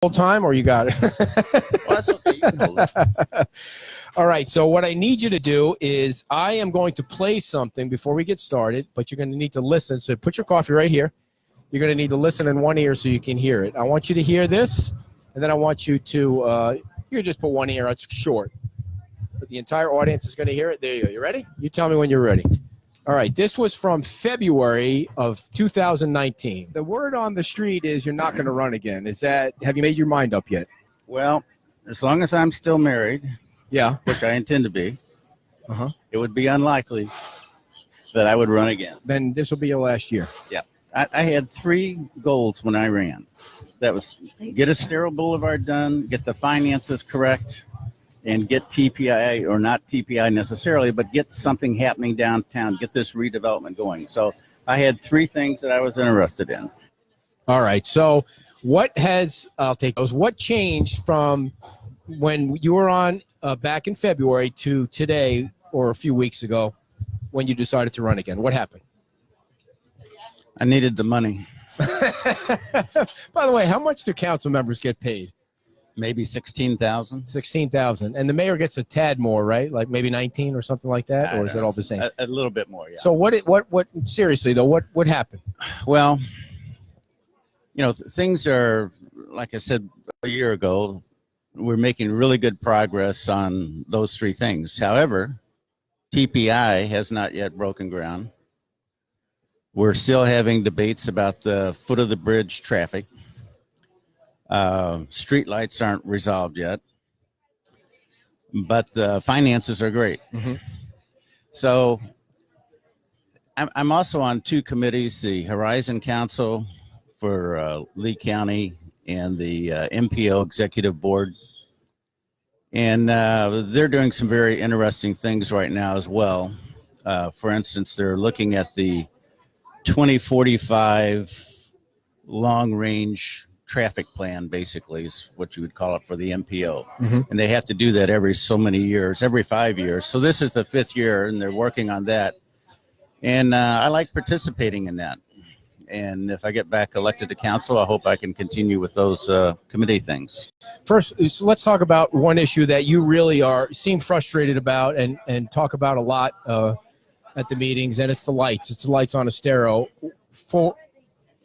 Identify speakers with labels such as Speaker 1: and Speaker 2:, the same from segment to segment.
Speaker 1: Whole time, or you got it?
Speaker 2: Well, that's okay. You can hold it.
Speaker 1: All right. So what I need you to do is I am going to play something before we get started, but you're going to need to listen. So put your coffee right here. You're going to need to listen in one ear so you can hear it. I want you to hear this, and then I want you to you can just put one ear. It's short. But the entire audience is going to hear it. There you go. You ready? You tell me when you're ready. All right. This was from February of 2019. The word on the street is you're not going to run again. Have you made your mind up yet?
Speaker 2: Well, as long as I'm still married,
Speaker 1: Yeah.
Speaker 2: which I intend to be,
Speaker 1: Uh-huh.
Speaker 2: it would be unlikely that I would run again.
Speaker 1: Then this will be your last year.
Speaker 2: Yeah. I had three goals when I ran. That was get a sterile boulevard done, get the finances correct, and get TPI, or not TPI necessarily, but get something happening downtown, get this redevelopment going. So I had three things that I was interested in.
Speaker 1: All right. So I'll take those. What changed from when you were on back in February to today or a few weeks ago when you decided to run again? What happened?
Speaker 2: I needed the money.
Speaker 1: By the way, how much do council members get paid?
Speaker 2: Maybe 16,000.
Speaker 1: 16,000. And the mayor gets a tad more, right? Like maybe 19 or something like that? Or is it all the same?
Speaker 2: A little bit more, yeah.
Speaker 1: So what seriously though, what happened?
Speaker 2: Well, things are, like I said a year ago, we're making really good progress on those three things. However, TPI has not yet broken ground. We're still having debates about the foot of the bridge traffic. Street lights aren't resolved yet, but the finances are great.
Speaker 1: Mm-hmm.
Speaker 2: So I'm also on two committees, the Horizon Council for Lee County and the MPO Executive Board. And they're doing some very interesting things right now as well. For instance, they're looking at the 2045 long-range traffic plan, basically, is what you would call it for the MPO.
Speaker 1: Mm-hmm.
Speaker 2: And they have to do that every so many years, every 5 years. So this is the fifth year, and they're working on that. And I like participating in that. And if I get back elected to council, I hope I can continue with those committee things.
Speaker 1: First, so let's talk about one issue that you really seem frustrated about and talk about a lot at the meetings, and it's the lights. It's the lights on Estero.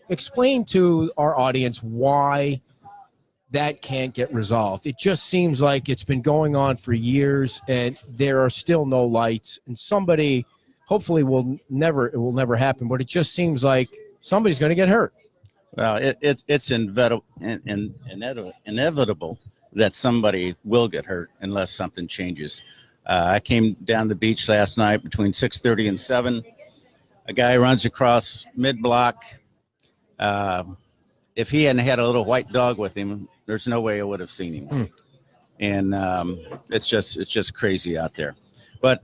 Speaker 1: Explain to our audience why that can't get resolved. It just seems like it's been going on for years, and there are still no lights. And somebody, hopefully, it will never happen. But it just seems like somebody's going to get hurt.
Speaker 2: Well, it's inevitable that somebody will get hurt unless something changes. I came down the beach last night between 6:30 and 7. A guy runs across mid-block. If he hadn't had a little white dog with him, there's no way I would have seen him. And it's just crazy out there. But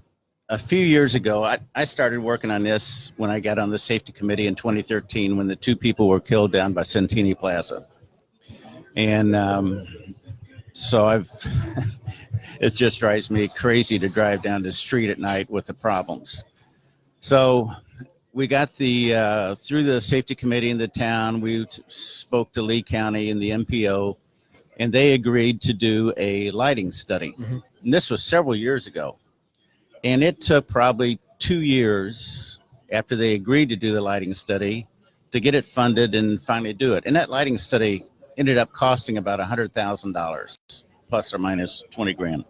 Speaker 2: a few years ago, I started working on this when I got on the safety committee in 2013 when the two people were killed down by Centini Plaza. And so it just drives me crazy to drive down the street at night with the problems. So we got through the safety committee in the town, we spoke to Lee County and the MPO, and they agreed to do a lighting study. Mm-hmm. And this was several years ago. And it took probably 2 years after they agreed to do the lighting study to get it funded and finally do it. And that lighting study ended up costing about $100,000, plus or minus 20 grand.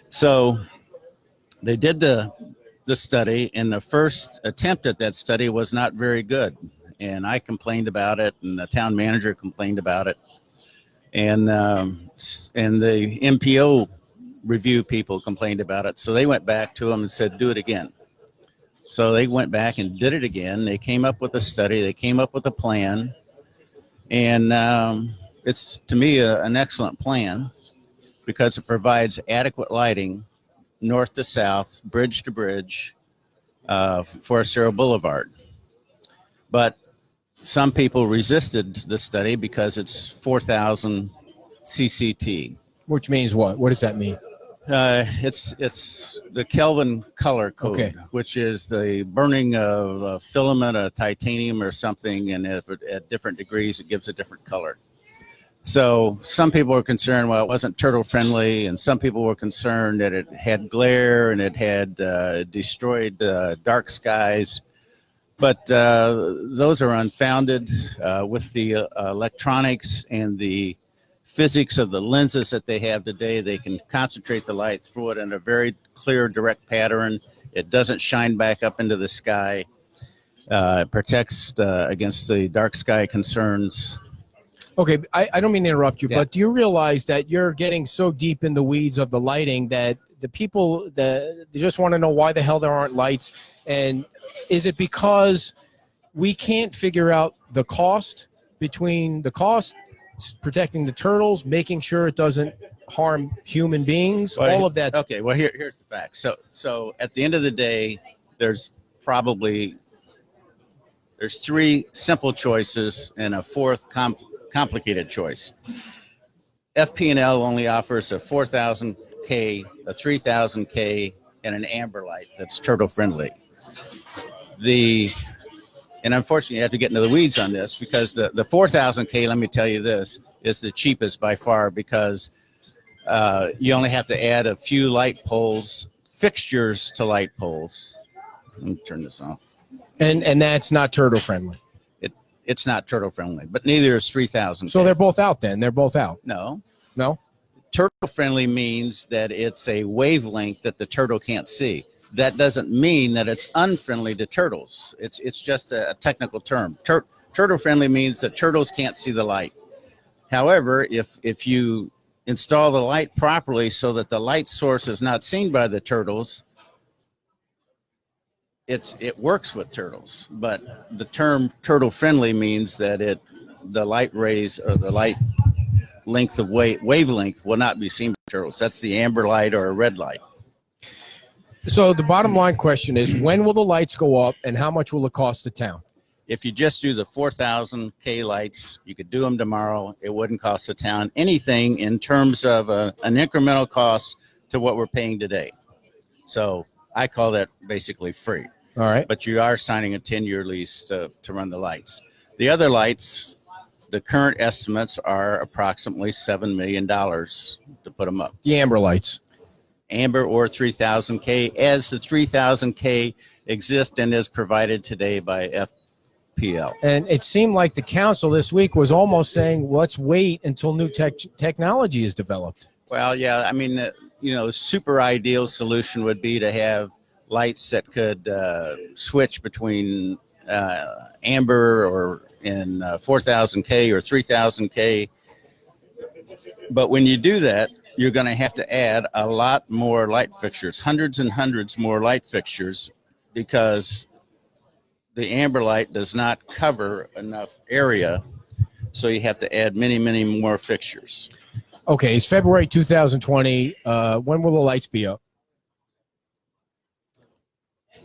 Speaker 2: So they did the study, and the first attempt at that study was not very good. And I complained about it, and the town manager complained about it. And the MPO review people complained about it. So they went back to them and said, do it again. So they went back and did it again. They came up with a study. They came up with a plan. And it's, to me, an excellent plan because it provides adequate lighting north to south, bridge to bridge, for Estero Boulevard. But some people resisted the study because it's 4,000 CCT.
Speaker 1: Which means what? What does that mean?
Speaker 2: It's the Kelvin color code, okay, which is the burning of a filament of titanium or something, and if it, at different degrees, it gives a different color. So some people were concerned, well, it wasn't turtle friendly, and some people were concerned that it had glare and it had destroyed dark skies. But those are unfounded. With the electronics and the physics of the lenses that they have today, they can concentrate the light through it in a very clear, direct pattern. It doesn't shine back up into the sky. It protects against the dark sky concerns.
Speaker 1: Okay, I don't mean to interrupt you,
Speaker 2: Yeah.
Speaker 1: but do you realize that you're getting so deep in the weeds of the lighting that the people that they just want to know why the hell there aren't lights? And is it because we can't figure out the cost between the cost, protecting the turtles, making sure it doesn't harm human beings,
Speaker 2: Well,
Speaker 1: all of that?
Speaker 2: Okay, well, here's the fact. So at the end of the day, there's three simple choices and a fourth complicated choice. FP&L only offers a 4,000K, a 3,000K, and an amber light that's turtle friendly. And unfortunately, you have to get into the weeds on this because the 4,000K, let me tell you this, is the cheapest by far because you only have to add a few light poles, fixtures to light poles. Let me turn this off.
Speaker 1: And that's not turtle friendly.
Speaker 2: It's not turtle friendly, but neither is 3,000.
Speaker 1: So they're both out then. They're both out.
Speaker 2: No. Turtle friendly means that it's a wavelength that the turtle can't see. That doesn't mean that it's unfriendly to turtles. It's just a technical term. Turtle friendly means that turtles can't see the light. However, if you install the light properly so that the light source is not seen by the turtles, it works with turtles. But the term turtle friendly means that the light rays or the light length of wavelength will not be seen by turtles. That's the amber light or a red light.
Speaker 1: So the bottom line question is, when will the lights go up and how much will it cost the town?
Speaker 2: If you just do the 4,000K lights, you could do them tomorrow. It wouldn't cost the town anything in terms of an incremental cost to what we're paying today. So I call that basically free.
Speaker 1: All right.
Speaker 2: But you are signing a 10-year lease to run the lights. The other lights, the current estimates are approximately $7 million to put them up.
Speaker 1: The amber lights.
Speaker 2: Amber or 3,000K, as the 3,000K exists and is provided today by FPL.
Speaker 1: And it seemed like the council this week was almost saying, let's wait until new technology is developed.
Speaker 2: Well, yeah, I mean, super ideal solution would be to have lights that could switch between amber or in 4,000K or 3,000K. But when you do that, you're going to have to add a lot more light fixtures, hundreds and hundreds more light fixtures, because the amber light does not cover enough area. So you have to add many, many more fixtures.
Speaker 1: Okay, it's February 2020. When will the lights be up?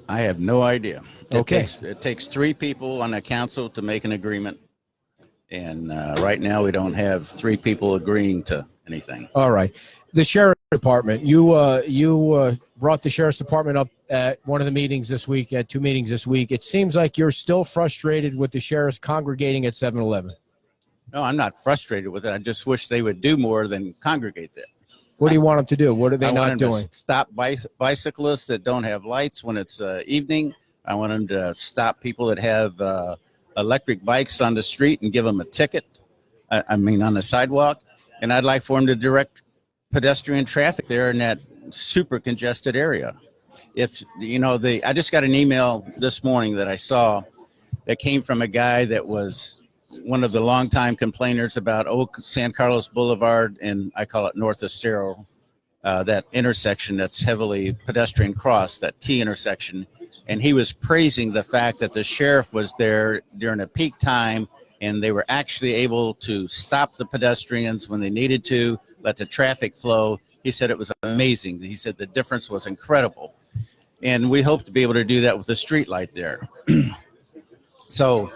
Speaker 2: I have no idea.
Speaker 1: Okay.
Speaker 2: It takes three people on the council to make an agreement. And right now we don't have three people agreeing to anything.
Speaker 1: All right. The sheriff's department, you brought the sheriff's department up at one of the meetings this week, at two meetings this week. It seems like you're still frustrated with the sheriffs congregating at 7-Eleven.
Speaker 2: No, I'm not frustrated with it. I just wish they would do more than congregate there.
Speaker 1: What do you want them to do? What are they
Speaker 2: I want
Speaker 1: not
Speaker 2: them
Speaker 1: doing?
Speaker 2: to stop bicyclists that don't have lights when it's evening. I want them to stop people that have electric bikes on the street and give them a ticket. On the sidewalk. And I'd like for them to direct pedestrian traffic there in that super congested area. I just got an email this morning that I saw that came from a guy that was one of the longtime complainers about San Carlos Boulevard, and I call it North Estero, that intersection that's heavily pedestrian cross, that T intersection. And he was praising the fact that the sheriff was there during a peak time, and they were actually able to stop the pedestrians when they needed to, let the traffic flow. He said it was amazing. He said the difference was incredible. And we hope to be able to do that with the street light there. So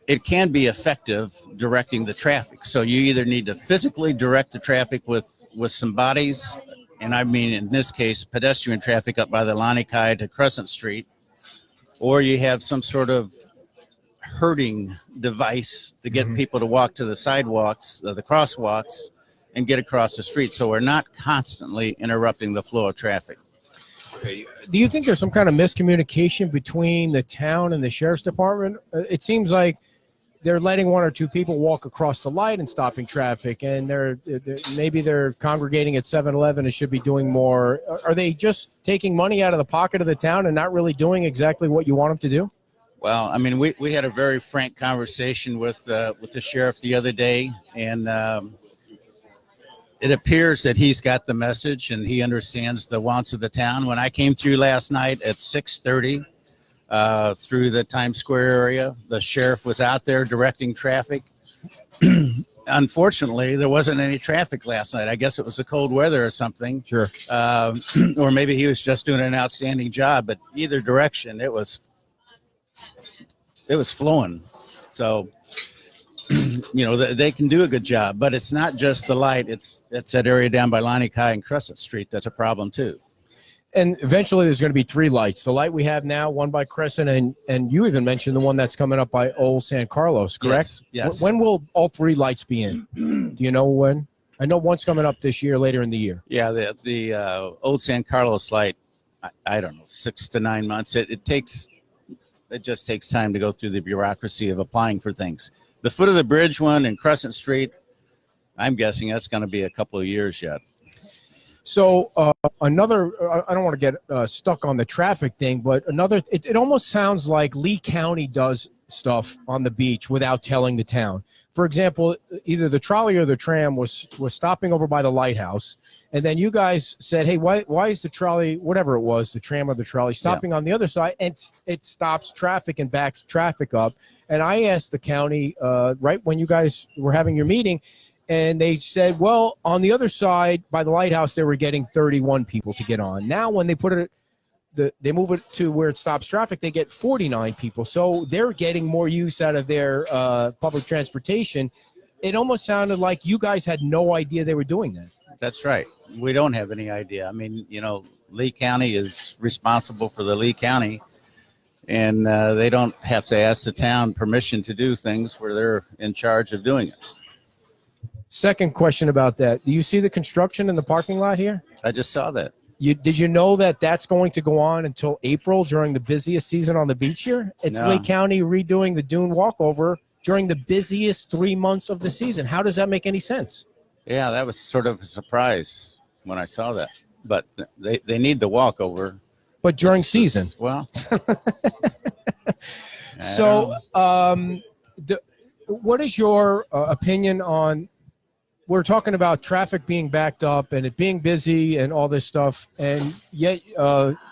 Speaker 2: it can be effective directing the traffic. So you either need to physically direct the traffic with some bodies, and I mean, in this case, pedestrian traffic up by the Lani Kai to Crescent Street, or you have some sort of herding device to get people to walk to the sidewalks, the crosswalks, and get across the street. So we're not constantly interrupting the flow of traffic.
Speaker 1: Do you think there's some kind of miscommunication between the town and the sheriff's department? It seems like they're letting one or two people walk across the light and stopping traffic, and maybe they're congregating at 7-Eleven and should be doing more. Are they just taking money out of the pocket of the town and not really doing exactly what you want them to do?
Speaker 2: Well, I mean, we had a very frank conversation with the sheriff the other day, and it appears that he's got the message and he understands the wants of the town. When I came through last night at 6:30 through the Times Square area, the sheriff was out there directing traffic. Unfortunately, there wasn't any traffic last night. I guess it was the cold weather or something.
Speaker 1: Sure.
Speaker 2: Or maybe he was just doing an outstanding job. But either direction, it was flowing. So, they can do a good job. But it's not just the light. It's that area down by Lonnie Kai and Crescent Street that's a problem, too.
Speaker 1: And eventually there's going to be three lights. The light we have now, one by Crescent, and you even mentioned the one that's coming up by Old San Carlos, correct?
Speaker 2: Yes.
Speaker 1: When will all three lights be in? Do you know when? I know one's coming up this year, later in the year.
Speaker 2: Yeah, the Old San Carlos light, I don't know, 6 to 9 months. It just takes time to go through the bureaucracy of applying for things. The foot of the bridge one in Crescent Street, I'm guessing that's going to be a couple of years yet.
Speaker 1: So I don't want to get stuck on the traffic thing, but it almost sounds like Lee County does stuff on the beach without telling the town. For example, either the trolley or the tram was stopping over by the lighthouse, and then you guys said, hey, why is the trolley, whatever it was, the tram or the trolley, stopping on the other side, and it stops traffic and backs traffic up. And I asked the county right when you guys were having your meeting, and they said, well, on the other side by the lighthouse, they were getting 31 people to get on. Now, when they they move it to where it stops traffic, they get 49 people. So they're getting more use out of their public transportation. It almost sounded like you guys had no idea they were doing that.
Speaker 2: That's right. We don't have any idea. I mean, Lee County is responsible for the Lee County, and they don't have to ask the town permission to do things where they're in charge of doing it.
Speaker 1: Second question about that. Do you see the construction in the parking lot here?
Speaker 2: I just saw that.
Speaker 1: Did you know that that's going to go on until April during the busiest season on the beach here? It's
Speaker 2: No.
Speaker 1: Lee County redoing the dune walkover during the busiest 3 months of the season. How does that make any sense?
Speaker 2: Yeah, that was sort of a surprise when I saw that. But they need the walkover.
Speaker 1: But during season.
Speaker 2: Well.
Speaker 1: So what is your opinion on, we're talking about traffic being backed up and it being busy and all this stuff, and yet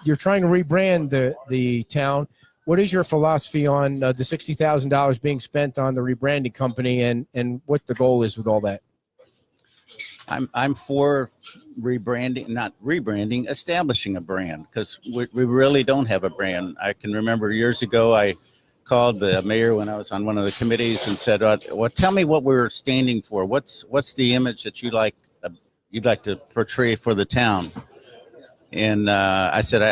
Speaker 1: you're trying to rebrand the town. What is your philosophy on the $60,000 being spent on the rebranding company and what the goal is with all that?
Speaker 2: I'm for rebranding, not rebranding, establishing a brand, because we really don't have a brand. I can remember years ago I called the mayor when I was on one of the committees and said, well, tell me what we're standing for. What's the image that you'd like to portray for the town? And I said,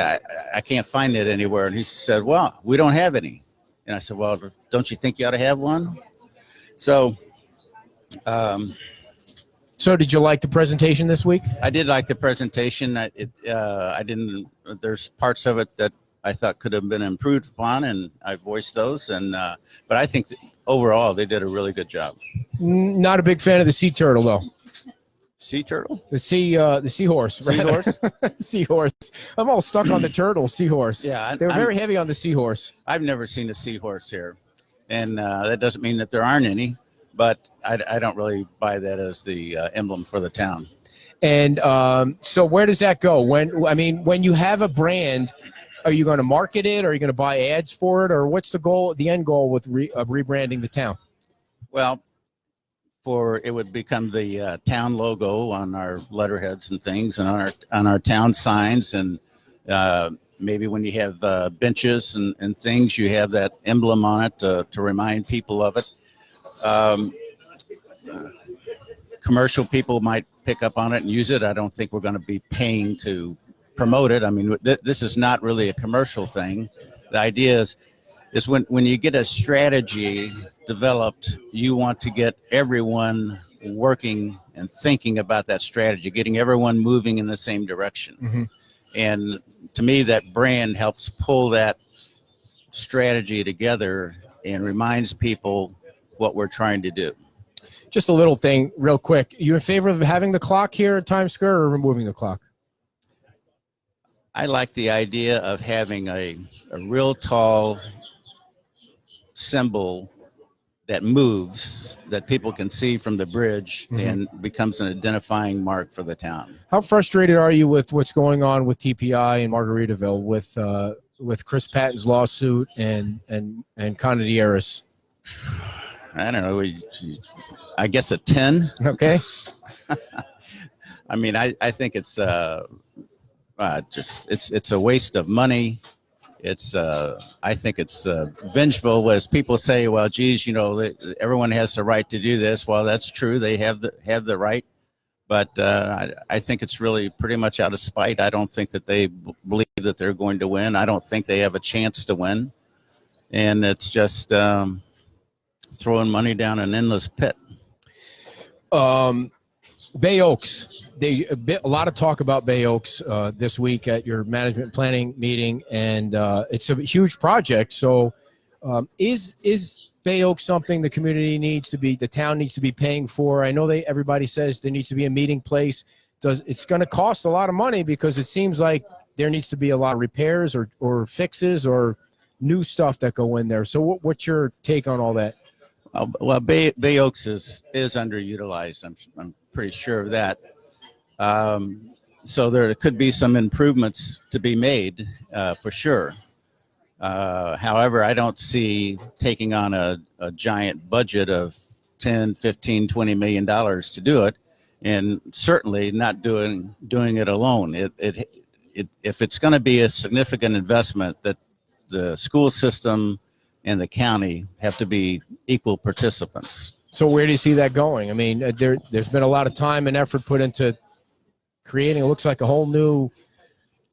Speaker 2: I can't find it anywhere. And he said, well, we don't have any. And I said, well, don't you think you ought to have one? So
Speaker 1: did you like the presentation this week?
Speaker 2: I did like the presentation. I didn't. There's parts of it that I thought could have been improved upon, and I voiced those. And but I think that overall they did a really good job.
Speaker 1: Not a big fan of the sea turtle, though.
Speaker 2: Sea turtle?
Speaker 1: The seahorse.
Speaker 2: Seahorse?
Speaker 1: Seahorse. I'm all stuck on the turtle, seahorse.
Speaker 2: Yeah,
Speaker 1: they were very heavy on the seahorse.
Speaker 2: I've never seen a seahorse here, and that doesn't mean that there aren't any. But I don't really buy that as the emblem for the town.
Speaker 1: And so where does that go? When you have a brand, are you going to market it? Are you going to buy ads for it? Or what's the goal, the end goal with rebranding the town?
Speaker 2: Well, it would become the town logo on our letterheads and things, and on our town signs, and maybe when you have benches and things, you have that emblem on it to remind people of it. Commercial people might pick up on it and use it. I don't think we're going to be paying to promote it. I mean, this is not really a commercial thing. The idea is is when you get a strategy developed, you want to get everyone working and thinking about that strategy, getting everyone moving in the same direction.
Speaker 1: Mm-hmm.
Speaker 2: And to me, that brand helps pull that strategy together and reminds people what we're trying to do.
Speaker 1: Just a little thing real quick. You in favor of having the clock here at Times Square or removing the clock?
Speaker 2: I like the idea of having a real tall symbol that moves, that people can see from the bridge,
Speaker 1: Mhm.
Speaker 2: and becomes an identifying mark for the town.
Speaker 1: How frustrated are you with what's going on with TPI in Margaritaville with Chris Patton's lawsuit and Conadieris?
Speaker 2: I don't know. I guess a 10.
Speaker 1: Okay.
Speaker 2: I mean, I think it's just it's a waste of money. It's I think it's vengeful. As people say, well, geez, everyone has the right to do this. Well, that's true. They have the right, but I think it's really pretty much out of spite. I don't think that they believe that they're going to win. I don't think they have a chance to win, and it's just throwing money down an endless pit.
Speaker 1: Bay Oaks. A lot of talk about Bay Oaks this week at your management planning meeting, and it's a huge project. So, is Bay Oaks something the community the town needs to be paying for? I know everybody says there needs to be a meeting place. It's going to cost a lot of money because it seems like there needs to be a lot of repairs or fixes or new stuff that go in there. So, what's your take on all that?
Speaker 2: Well, Bay Oaks is underutilized. I'm pretty sure of that. So there could be some improvements to be made for sure. However, I don't see taking on a giant budget of 10, 15, 20 million dollars to do it, and certainly not doing it alone. If it's going to be a significant investment, that the school system and the county have to be equal participants.
Speaker 1: So where do you see that going? I mean, there's been a lot of time and effort put into creating, it looks like a whole new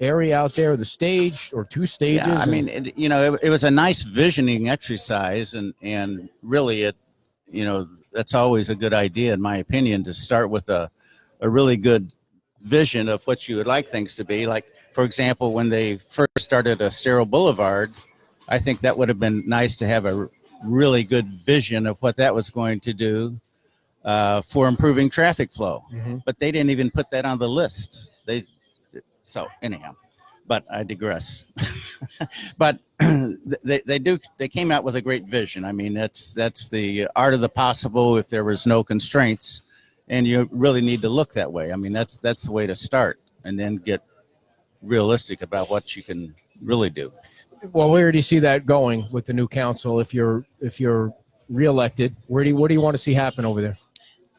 Speaker 1: area out there, the stage or two stages.
Speaker 2: Yeah, I mean, it was a nice visioning exercise, and really that's always a good idea, in my opinion, to start with a really good vision of what you would like things to be. Like, for example, when they first started Estero Boulevard, I think that would have been nice to have a really good vision of what that was going to do for improving traffic flow.
Speaker 1: Mm-hmm.
Speaker 2: But they didn't even put that on the list. So anyhow, but I digress. But they came out with a great vision. I mean, that's the art of the possible if there was no constraints, and you really need to look that way. I mean, that's the way to start, and then get realistic about what you can really do.
Speaker 1: Well, where do you see that going with the new council if you're reelected? What do you want to see happen over there?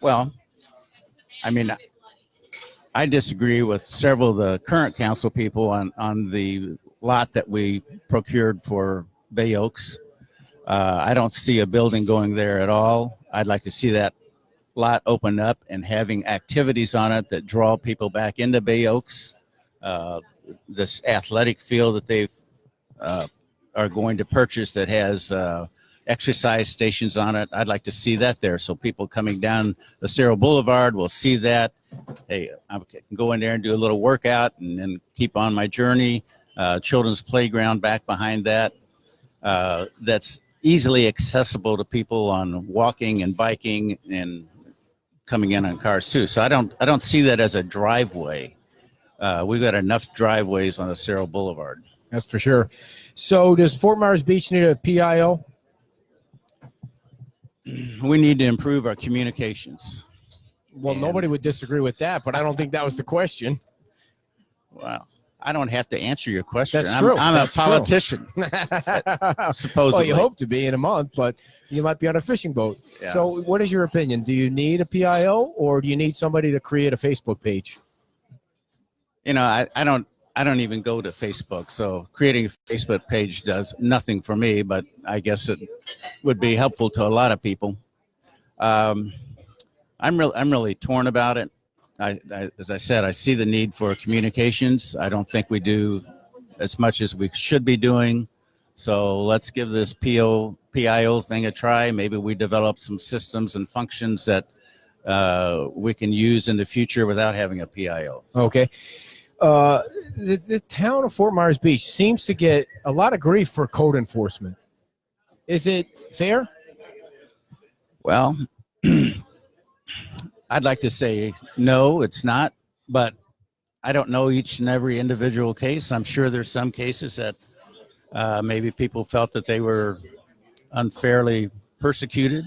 Speaker 2: Well, I mean, I disagree with several of the current council people on the lot that we procured for Bay Oaks. I don't see a building going there at all. I'd like to see that lot open up and having activities on it that draw people back into Bay Oaks. This athletic field that they've are going to purchase that has exercise stations on it. I'd like to see that there, so people coming down Estero Boulevard will see that. Hey, I can go in there and do a little workout and then keep on my journey. Children's playground back behind that. That's easily accessible to people on walking and biking and coming in on cars too. So I don't see that as a driveway. We've got enough driveways on Estero Boulevard.
Speaker 1: That's for sure. So does Fort Myers Beach need a PIO?
Speaker 2: We need to improve our communications.
Speaker 1: Well, nobody would disagree with that, but I don't think that was the question.
Speaker 2: Well, I don't have to answer your question.
Speaker 1: That's true.
Speaker 2: I'm
Speaker 1: That's
Speaker 2: a politician, supposedly.
Speaker 1: Well, you hope to be in a month, but you might be on a fishing boat.
Speaker 2: Yeah.
Speaker 1: So what is your opinion? Do you need a PIO or do you need somebody to create a Facebook page?
Speaker 2: I don't even go to Facebook, so creating a Facebook page does nothing for me, but I guess it would be helpful to a lot of people. I'm really torn about it. As I said, I see the need for communications. I don't think we do as much as we should be doing. So let's give this PIO thing a try. Maybe we develop some systems and functions that we can use in the future without having a PIO.
Speaker 1: Okay. The town of Fort Myers Beach seems to get a lot of grief for code enforcement. Is it fair?
Speaker 2: Well, I'd like to say no, it's not, but I don't know each and every individual case. I'm sure there's some cases that maybe people felt that they were unfairly persecuted.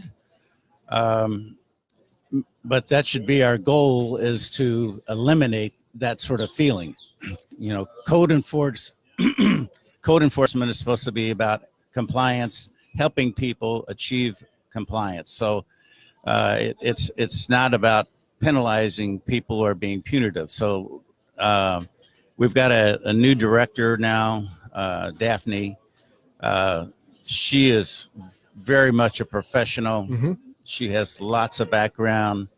Speaker 2: But that should be our goal, is to eliminate that sort of feeling. You know, code enforcement is supposed to be about compliance, helping people achieve compliance. So it's not about penalizing people or being punitive. So we've got a new director now, Daphne. She is very much a professional.
Speaker 1: Mm-hmm.
Speaker 2: She has lots of background.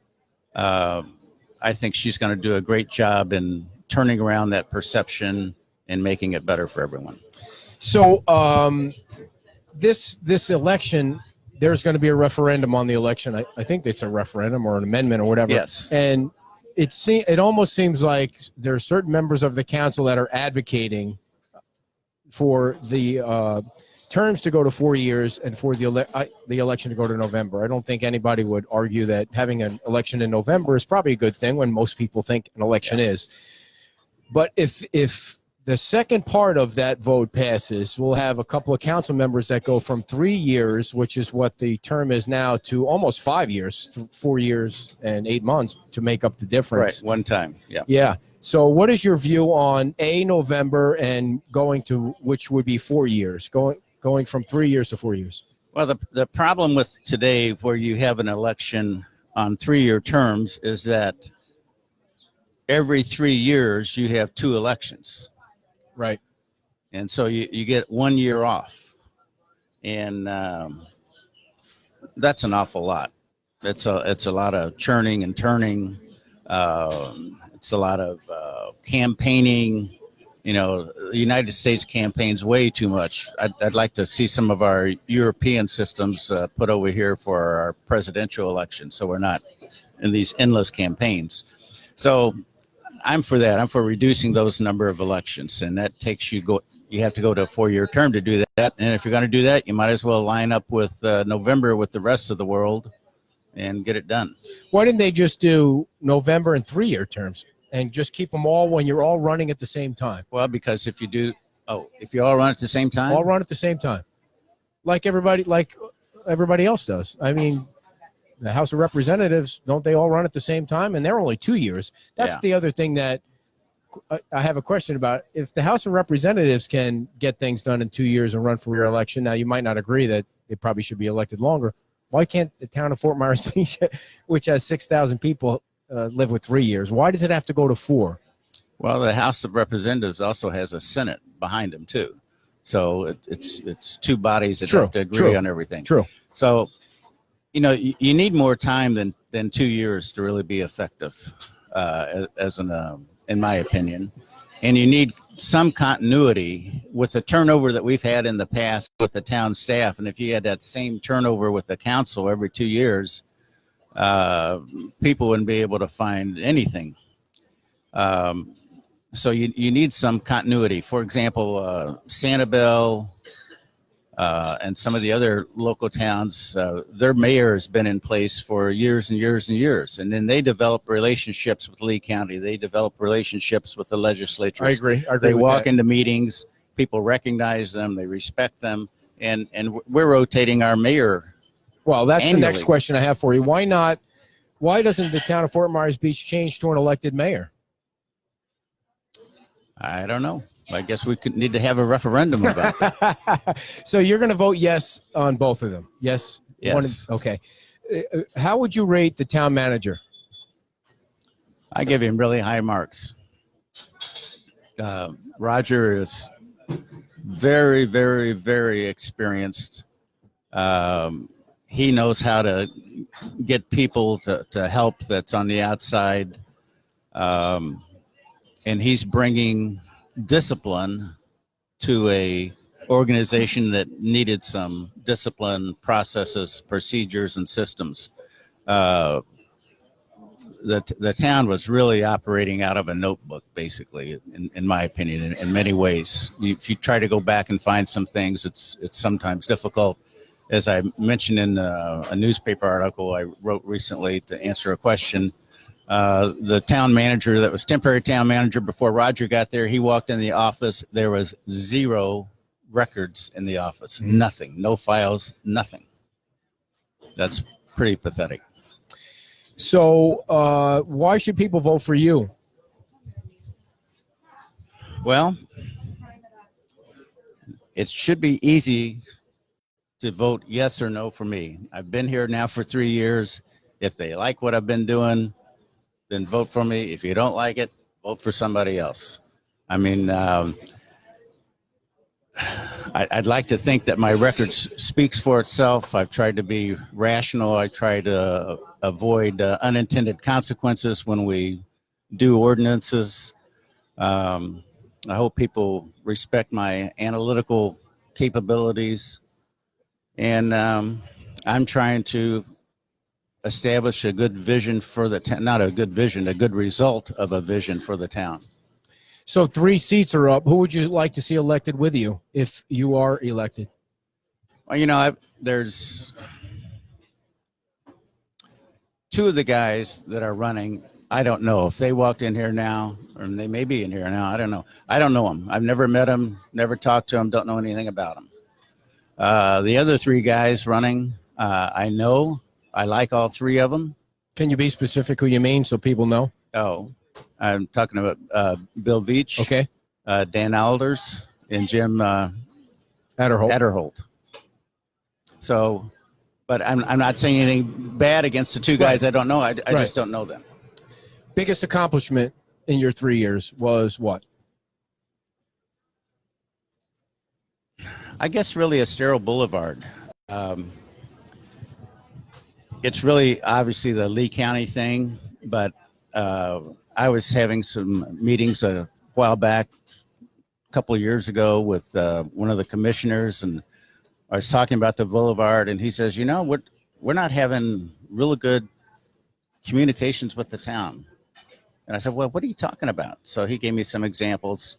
Speaker 2: I think she's going to do a great job in turning around that perception and making it better for everyone.
Speaker 1: So this election, there's going to be a referendum on the election. I think it's a referendum or an amendment or whatever.
Speaker 2: Yes.
Speaker 1: And it almost seems like there are certain members of the council that are advocating for the terms to go to 4 years and for the election to go to November. I don't think anybody would argue that having an election in November is probably a good thing when most people think an election is. But if the second part of that vote passes, we'll have a couple of council members that go from 3 years, which is what the term is now, to almost 5 years, 4 years and 8 months to make up the difference.
Speaker 2: Right, one time, yeah.
Speaker 1: Yeah. So what is your view on November and going to, which would be 4 years, going from 3 years to 4 years?
Speaker 2: Well, the problem with today, where you have an election on 3-year terms, is that every 3 years you have 2 elections.
Speaker 1: Right.
Speaker 2: And so you get 1 year off. And that's an awful lot. It's a lot of churning and turning. It's a lot of campaigning. You know, the United States campaigns way too much. I'd like to see some of our European systems put over here for our presidential election, so we're not in these endless campaigns. So I'm for that. I'm for reducing those number of elections, and that takes you have to go to a 4-year term to do that. And if you're going to do that, you might as well line up with November with the rest of the world and get it done.
Speaker 1: Why didn't they just do November and 3-year terms and just keep them all when you're all running at the same time?
Speaker 2: Well, because if you all run at the same time,
Speaker 1: all run at the same time, like everybody else does. I mean, the House of Representatives, don't they all run at the same time? And they're only 2 years. That's the other thing that I have a question about. If the House of Representatives can get things done in 2 years and run for re-election, now you might not agree that they probably should be elected longer. Why can't the town of Fort Myers Beach, which has 6,000 people, live with 3 years? Why does it have to go to 4?
Speaker 2: Well, the House of Representatives also has a Senate behind them too. So it's 2 bodies that have to agree on everything.
Speaker 1: True.
Speaker 2: So, you know, you need more time than 2 years to really be effective, in my opinion. And you need some continuity with the turnover that we've had in the past with the town staff. And if you had that same turnover with the council every 2 years, people wouldn't be able to find anything. So you need some continuity. For example, Sanibel, and some of the other local towns, their mayor has been in place for years and years and years. And then they develop relationships with Lee County. They develop relationships with the legislatures.
Speaker 1: I agree.
Speaker 2: They walk into meetings. People recognize them. They respect them. And we're rotating our mayor.
Speaker 1: Well, that's
Speaker 2: annually.
Speaker 1: The next question I have for you. Why doesn't the town of Fort Myers Beach change to an elected mayor?
Speaker 2: I don't know. I guess we could need to have a referendum about that.
Speaker 1: So you're going to vote yes on both of them? Yes.
Speaker 2: Yes.
Speaker 1: Okay. How would you rate the town manager?
Speaker 2: I give him really high marks. Roger is very, very, very experienced. He knows how to get people to help that's on the outside. And he's bringing discipline to a organization that needed some discipline, processes, procedures, and systems. The town was really operating out of a notebook, basically, in my opinion, in many ways. If you try to go back and find some things, it's sometimes difficult. As I mentioned in a newspaper article I wrote recently to answer a question, the town manager that was temporary town manager before Roger got there, he walked in the office. There was 0 records in the office, nothing, no files, nothing. That's pretty pathetic.
Speaker 1: So why should people vote for you?
Speaker 2: Well, it should be easy to vote yes or no for me. I've been here now for 3 years. If they like what I've been doing, then vote for me. If you don't like it, vote for somebody else. I mean, I'd like to think that my record speaks for itself. I've tried to be rational. I try to avoid unintended consequences when we do ordinances. I hope people respect my analytical capabilities. And I'm trying to establish a good vision for the town, not a good vision, a good result of a vision for the town.
Speaker 1: So 3 seats are up. Who would you like to see elected with you if you are elected?
Speaker 2: Well, you know, there's 2 of the guys that are running. I don't know if they walked in here now, or they may be in here now. I don't know. I don't know them. I've never met them, never talked to them, don't know anything about them. The other 3 guys running, I know. I like all 3 of them.
Speaker 1: Can you be specific who you mean so people know?
Speaker 2: Oh, I'm talking about Bill Veach,
Speaker 1: Okay.
Speaker 2: Dan Alders, and Jim
Speaker 1: Adderholt.
Speaker 2: So, but I'm not saying anything bad against the 2 guys I don't know. I just don't know them.
Speaker 1: Biggest accomplishment in your 3 years was what?
Speaker 2: I guess really Estero Boulevard. It's really obviously the Lee County thing, but I was having some meetings a while back, a couple of years ago, with one of the commissioners, and I was talking about the boulevard, and he says, you know, we're not having really good communications with the town. And I said, well, what are you talking about? So he gave me some examples,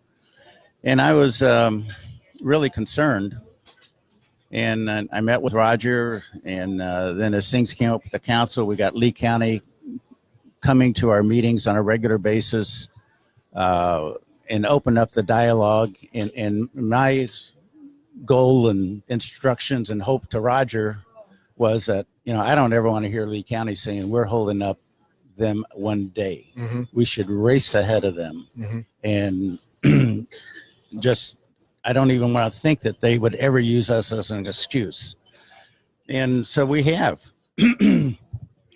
Speaker 2: and I was really concerned. And I met with Roger, and then as things came up with the council, we got Lee County coming to our meetings on a regular basis and open up the dialogue. And my goal and instructions and hope to Roger was that, you know, I don't ever want to hear Lee County saying we're holding up them one day. Mm-hmm. We should race ahead of them. Mm-hmm. And just, I don't even want to think that they would ever use us as an excuse. And so we have.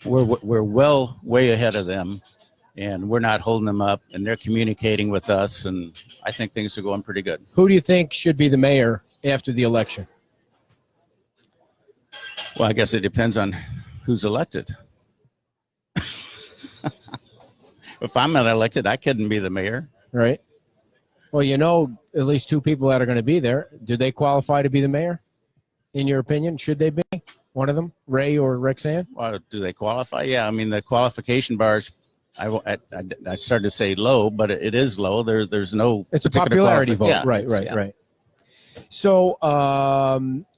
Speaker 2: We're well way ahead of them, and we're not holding them up, and they're communicating with us, and I think things are going pretty good.
Speaker 1: Who do you think should be the mayor after the election?
Speaker 2: Well, I guess it depends on who's elected. If I'm not elected, I couldn't be the mayor.
Speaker 1: Right. Well, you know, at least 2 people that are going to be there. Do they qualify to be the mayor, in your opinion? Should they be? One of them, Ray or Rexanne?
Speaker 2: Well, do they qualify? Yeah, I mean, the qualification bars, I started to say low, but it is low. There's no.
Speaker 1: It's a popularity vote. Yeah, right. So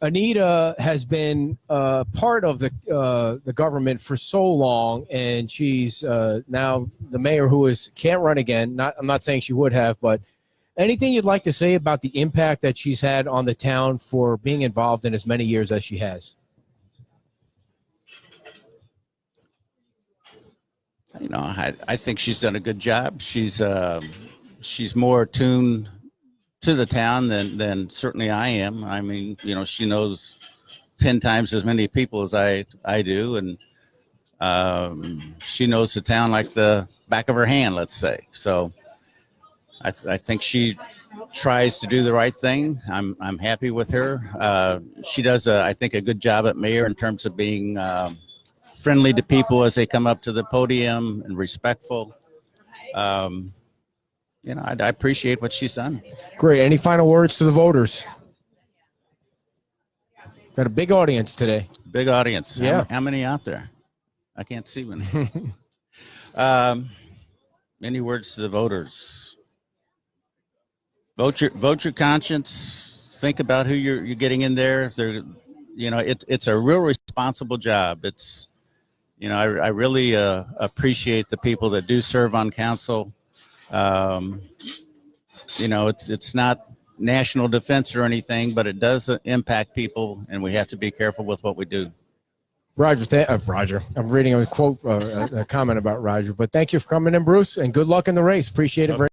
Speaker 1: Anita has been part of the government for so long, and she's now the mayor who can't run again. I'm not saying she would have, but anything you'd like to say about the impact that she's had on the town for being involved in as many years as she has?
Speaker 2: You know, I think she's done a good job. She's more attuned to the town than certainly I am. I mean, you know, she knows 10 times as many people as I do, and she knows the town like the back of her hand, let's say. So I think she tries to do the right thing. I'm happy with her. She does, I think, a good job at mayor in terms of being friendly to people as they come up to the podium and respectful. You know, I appreciate what she's done.
Speaker 1: Great. Any final words to the voters? Got a big audience today.
Speaker 2: Big audience.
Speaker 1: Yeah.
Speaker 2: How many out there? I can't see one. Any words to the voters? Vote your conscience. Think about who you're getting in there. It's a real responsible job. It's, I really appreciate the people that do serve on council. It's not national defense or anything, but it does impact people, and we have to be careful with what we do.
Speaker 1: Roger. I'm reading a quote, a comment about Roger. But thank you for coming in, Bruce, and good luck in the race. Appreciate it very